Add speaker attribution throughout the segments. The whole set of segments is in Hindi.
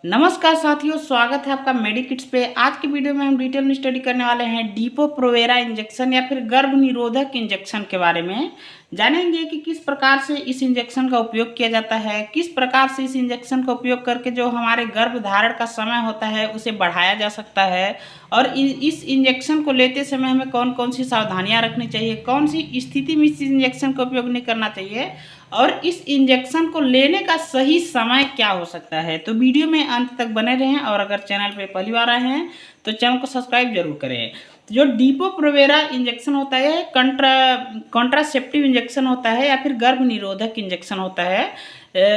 Speaker 1: नमस्कार साथियों, स्वागत है आपका मेडिकिट्स पे। आज की वीडियो में हम डिटेल में स्टडी करने वाले हैं डीपो प्रोवेरा इंजेक्शन या फिर गर्भ निरोधक इंजेक्शन के बारे में। जानेंगे कि किस प्रकार से इस इंजेक्शन का उपयोग किया जाता है, किस प्रकार से इस इंजेक्शन का उपयोग करके जो हमारे गर्भ धारण का समय होता है उसे बढ़ाया जा सकता है, और इस इंजेक्शन को लेते समय हमें कौन कौन सी सावधानियां रखनी चाहिए, कौन सी स्थिति में इस इंजेक्शन का उपयोग नहीं करना चाहिए, और इस इंजेक्शन को लेने का सही समय क्या हो सकता है। तो वीडियो में अंत तक बने रहें, और अगर चैनल पे पहली बार आए हैं तो चैनल को सब्सक्राइब जरूर करें। जो डीपो प्रोवेरा इंजेक्शन होता है कॉन्ट्रासेप्टिव इंजेक्शन होता है या फिर गर्भ निरोधक इंजेक्शन होता है,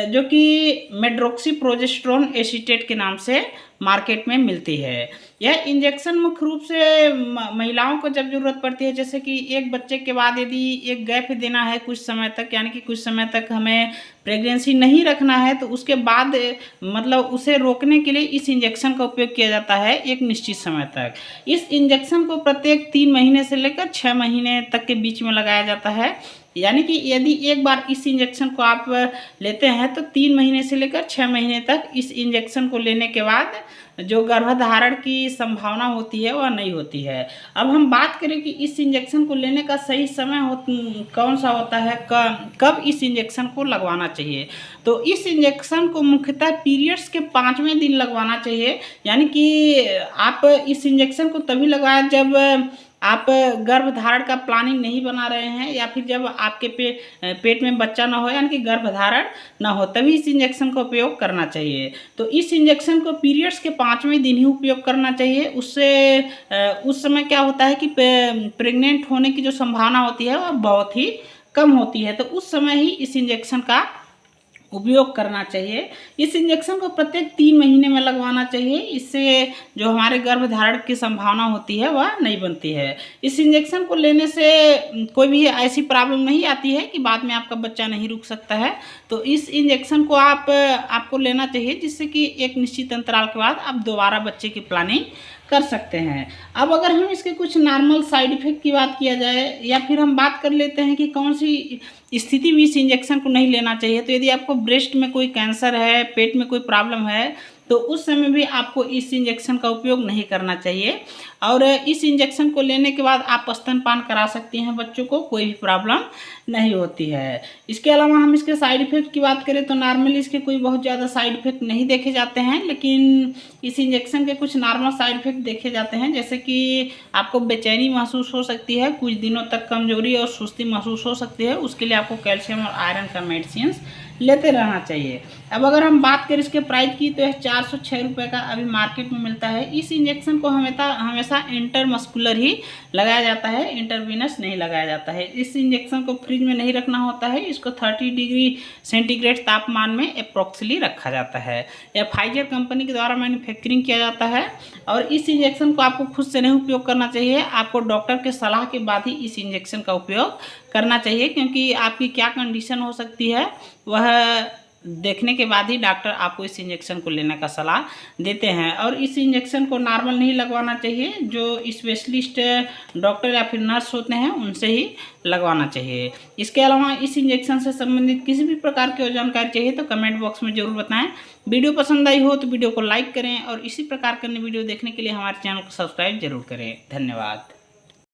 Speaker 1: जो कि मेड्रोक्सी प्रोजेस्टेरोन एसीटेट के नाम से मार्केट में मिलती है। यह इंजेक्शन मुख्य रूप से महिलाओं को जब ज़रूरत पड़ती है, जैसे कि एक बच्चे के बाद यदि एक गैप देना है कुछ समय तक, यानी कि कुछ समय तक हमें प्रेगनेंसी नहीं रखना है, तो उसके बाद मतलब उसे रोकने के लिए इस इंजेक्शन का उपयोग किया जाता है एक निश्चित समय तक। इस इंजेक्शन को प्रत्येक 3 महीने से लेकर 6 महीने तक के बीच में लगाया जाता है। यानी कि यदि एक बार इस इंजेक्शन को आप लेते हैं तो 3 महीने से लेकर 6 महीने तक इस इंजेक्शन को लेने के बाद जो गर्भधारण की संभावना होती है वह नहीं होती है। अब हम बात करें कि इस इंजेक्शन को लेने का सही समय कौन सा होता है, कब इस इंजेक्शन को लगवाना चाहिए। तो इस इंजेक्शन को मुख्यतः पीरियड्स के 5वें दिन लगवाना चाहिए। यानी कि आप इस इंजेक्शन को तभी लगवाएं जब आप गर्भधारण का प्लानिंग नहीं बना रहे हैं, या फिर जब आपके पेट में बच्चा ना हो, यानी कि गर्भधारण ना हो, तभी इस इंजेक्शन का उपयोग करना चाहिए। तो इस इंजेक्शन को पीरियड्स के 5वें दिन ही उपयोग करना चाहिए। उससे उस समय क्या होता है कि प्रेग्नेंट होने की जो संभावना होती है वह बहुत ही कम होती है। तो उस समय ही इस इंजेक्शन का उपयोग करना चाहिए। इस इंजेक्शन को प्रत्येक 3 महीने में लगवाना चाहिए। इससे जो हमारे गर्भधारण की संभावना होती है वह नहीं बनती है। इस इंजेक्शन को लेने से कोई भी ऐसी प्रॉब्लम नहीं आती है कि बाद में आपका बच्चा नहीं रुक सकता है। तो इस इंजेक्शन को आपको लेना चाहिए, जिससे कि एक निश्चित अंतराल के बाद आप दोबारा बच्चे की प्लानिंग कर सकते हैं। अब अगर हम इसके कुछ नॉर्मल साइड इफ़ेक्ट की बात किया जाए, या फिर हम बात कर लेते हैं कि कौन सी स्थिति में इस इंजेक्शन को नहीं लेना चाहिए, तो यदि आपको ब्रेस्ट में कोई कैंसर है, पेट में कोई प्रॉब्लम है, तो उस समय भी आपको इस इंजेक्शन का उपयोग नहीं करना चाहिए। और इस इंजेक्शन को लेने के बाद आप स्तनपान करा सकती हैं बच्चों को, कोई भी प्रॉब्लम नहीं होती है। इसके अलावा हम इसके साइड इफ़ेक्ट की बात करें तो नॉर्मली इसके कोई बहुत ज़्यादा साइड इफ़ेक्ट नहीं देखे जाते हैं, लेकिन इस इंजेक्शन के कुछ नॉर्मल साइड इफ़ेक्ट देखे जाते हैं, जैसे कि आपको बेचैनी महसूस हो सकती है, कुछ दिनों तक कमजोरी और सुस्ती महसूस हो सकती है। उसके लिए आपको कैल्शियम और आयरन का मेडिसिन लेते रहना चाहिए। अब अगर हम बात करें इसके प्राइस की, तो यह 406 रुपये का अभी मार्केट में मिलता है। इस इंजेक्शन को हमेशा इंटरमस्कुलर ही लगाया जाता है, इंटरवीनस नहीं लगाया जाता है। इस इंजेक्शन को फ्रिज में नहीं रखना होता है, इसको 30 डिग्री सेंटीग्रेड तापमान में अप्रोक्सिमेटली रखा जाता है। यह फाइजर कंपनी के द्वारा मैन्युफैक्चरिंग किया जाता है। और इस इंजेक्शन को आपको खुद से नहीं उपयोग करना चाहिए, आपको डॉक्टर के सलाह के बाद ही इस इंजेक्शन का उपयोग करना चाहिए, क्योंकि आपकी क्या कंडीशन हो सकती है वह देखने के बाद ही डॉक्टर आपको इस इंजेक्शन को लेने का सलाह देते हैं। और इस इंजेक्शन को नॉर्मल नहीं लगवाना चाहिए, जो स्पेशलिस्ट डॉक्टर या फिर नर्स होते हैं उनसे ही लगवाना चाहिए। इसके अलावा इस इंजेक्शन से संबंधित किसी भी प्रकार की और जानकारी चाहिए तो कमेंट बॉक्स में ज़रूर बताएं। वीडियो पसंद आई हो तो वीडियो को लाइक करें, और इसी प्रकार के अन्य वीडियो देखने के लिए हमारे चैनल को सब्सक्राइब जरूर करें। धन्यवाद।